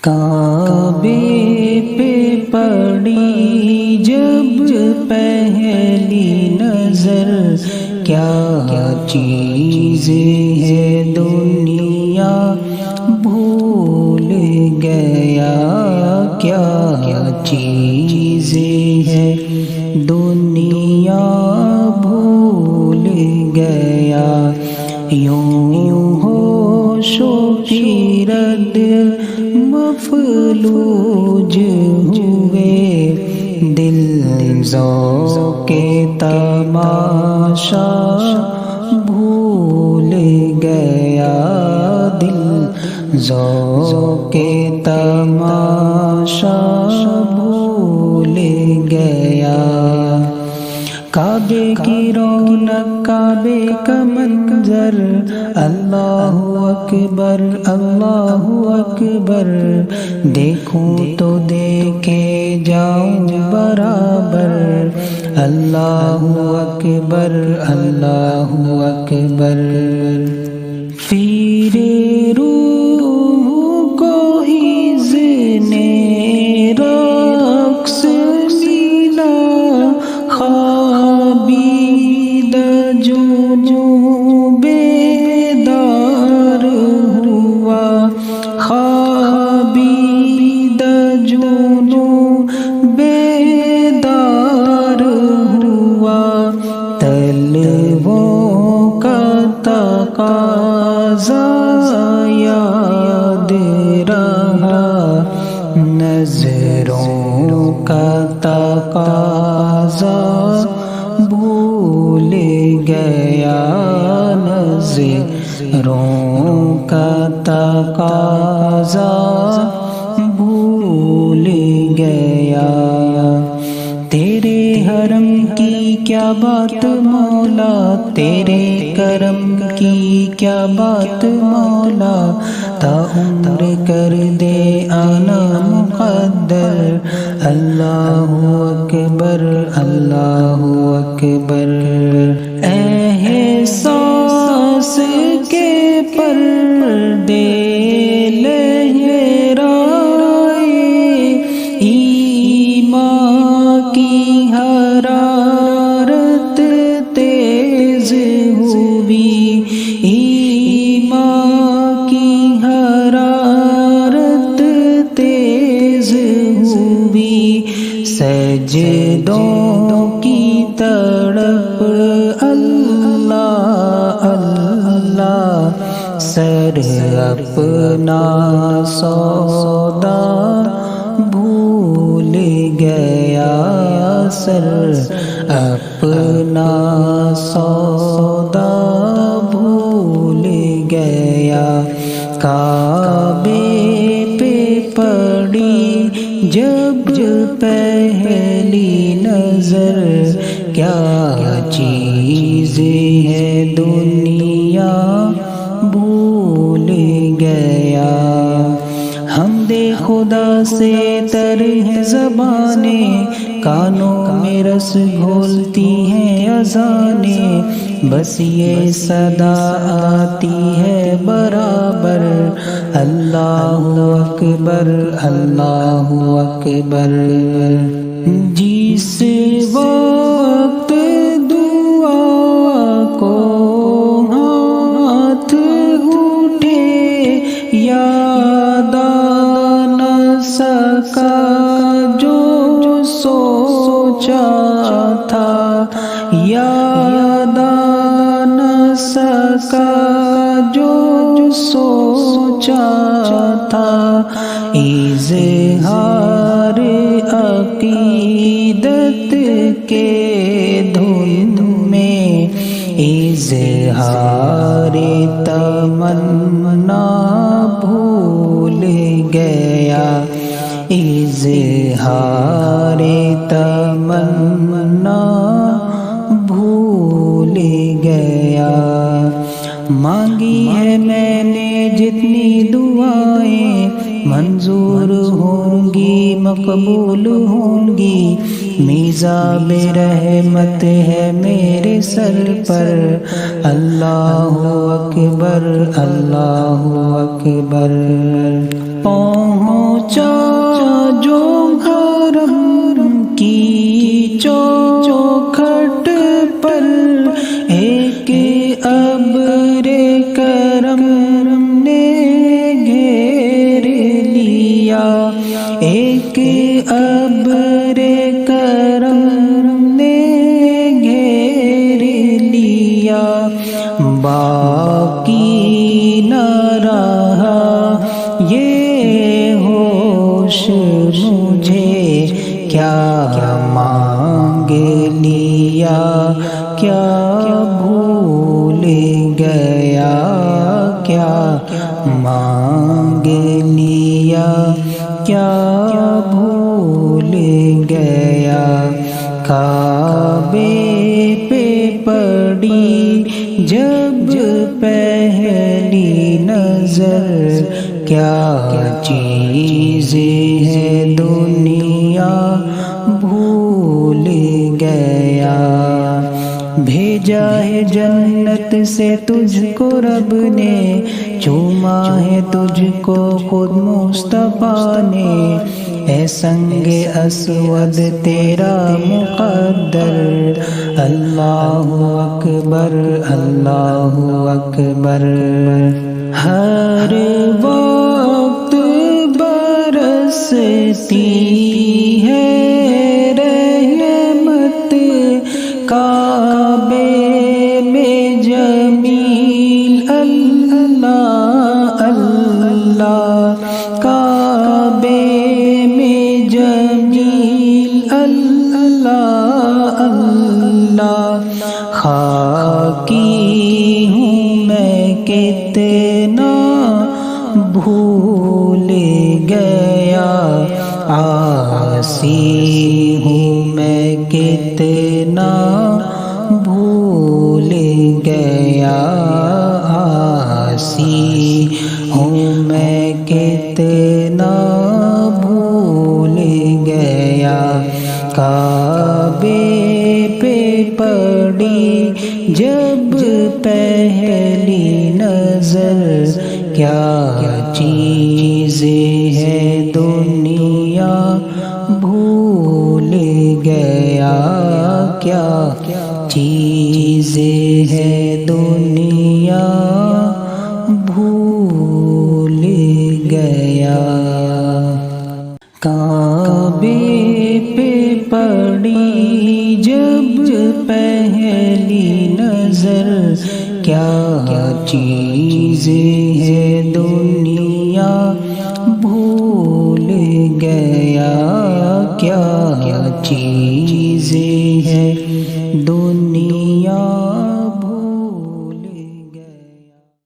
کعبے پہ پڑی جب پہلی نظر، کیا چیز ہے دنیا بھول گیا، کیا چیز ہے دنیا بھول گیا، یوں ہوش و خیرت مفلوج ہوئے، دل ذوق تماشا بھول گیا، دل ذوق تماشا بھول گیا۔ کعبے کی رونق، کعبے کا منظر، اللہ اکبر اللہ اکبر، دیکھوں تو دیکھے جاؤں برابر، اللہ اکبر اللہ اکبر۔ پیر روح کو اذن رقص ملا، خوابید جنوں بیدار ہوا، خوابید جنوں بیدار ہوا، طلبوں کا تقاضا یاد رہا، نظروں کا تقاضا بھول گیا، نظروں کا تقاضا بھول گیا۔ تیرے حرم کی کیا بات مولا، تیرے کرم کی کیا بات مولا، تا عمر کر دے آنا مقدر، اللہ اکبر اللہ اکبر۔ احساس کے پردے لہرائے، ایمان کی حرارت تیز ہوئی، ایمان کی حرارت تیز ہوئی، سجدوں کی تڑپ اللہ اللہ، سر اپنا سودا بھول گیا، سر اپنا سودا بھول گیا۔ کعبے پہ پڑی جب پہلی نظر، کیا چیز ہے دنیا بھول گیا۔ حمد خدا سے تر ہے زبانیں، کانوں میں رس گھولتی ہیں اذانیں، بس یہ صدا آتی ہے برابر، اللہ اکبر اللہ اکبر۔ جس وقت دعا کو ہاتھ اٹھے، یاد آ نہ سکا جو سوچا تھا، یاد آ نہ سکا جو سوچا تھا، اظہار عقیدت کے دھن میں، اظہار تمنا بھول گیا، اظہار تمنا بھول گیا۔ مانگی ہے میں نے جتنی دعائیں، منظور ہوں گی مقبول ہوں گی، میزاب رحمت ہے میرے سر پر، اللہ اکبر اللہ اکبر۔ پہنچ چوکھٹ پر ایک ابر کرم نے گھیر لیا، ایک ابر کرم نے گھیر لیا، باقی نہ رہا یہ ہوش مجھے، کیا مانگ لیا کیا بھول گیا، کیا مانگ لیا کیا بھول گیا، کعبے پہ پڑی جب پہلی نظر، کیا چیز ہے دنیا بھول گیا، بھیجا ہے جنت سے تجھ کو رب نے، چوما ہے تجھ کو خود مصطفیٰ نے، اے سنگ اسود تیرا مقدر، اللہ اکبر اللہ اکبر، ہر وقت برستی ہے رحمت، کعبے میں جمیل اللہ اللہ، کعبے میں جمیل اللہ اللہ، خاکی ہوں میں کتنا بھول گیا، عاصی ہوں میں کتنا بھول گیا، عاصی ہوں میں کتنا بھول گیا، کعبے پہ پڑی جب پہلی نظر، کیا چیز ہے دنیا بھول گیا، کیا چیز ہے دنیا بھول گیا، کعبے پہ پڑی جب پہلی نظر، کیا چیز ہے دنیا بھول گیا، کیا چیز ہے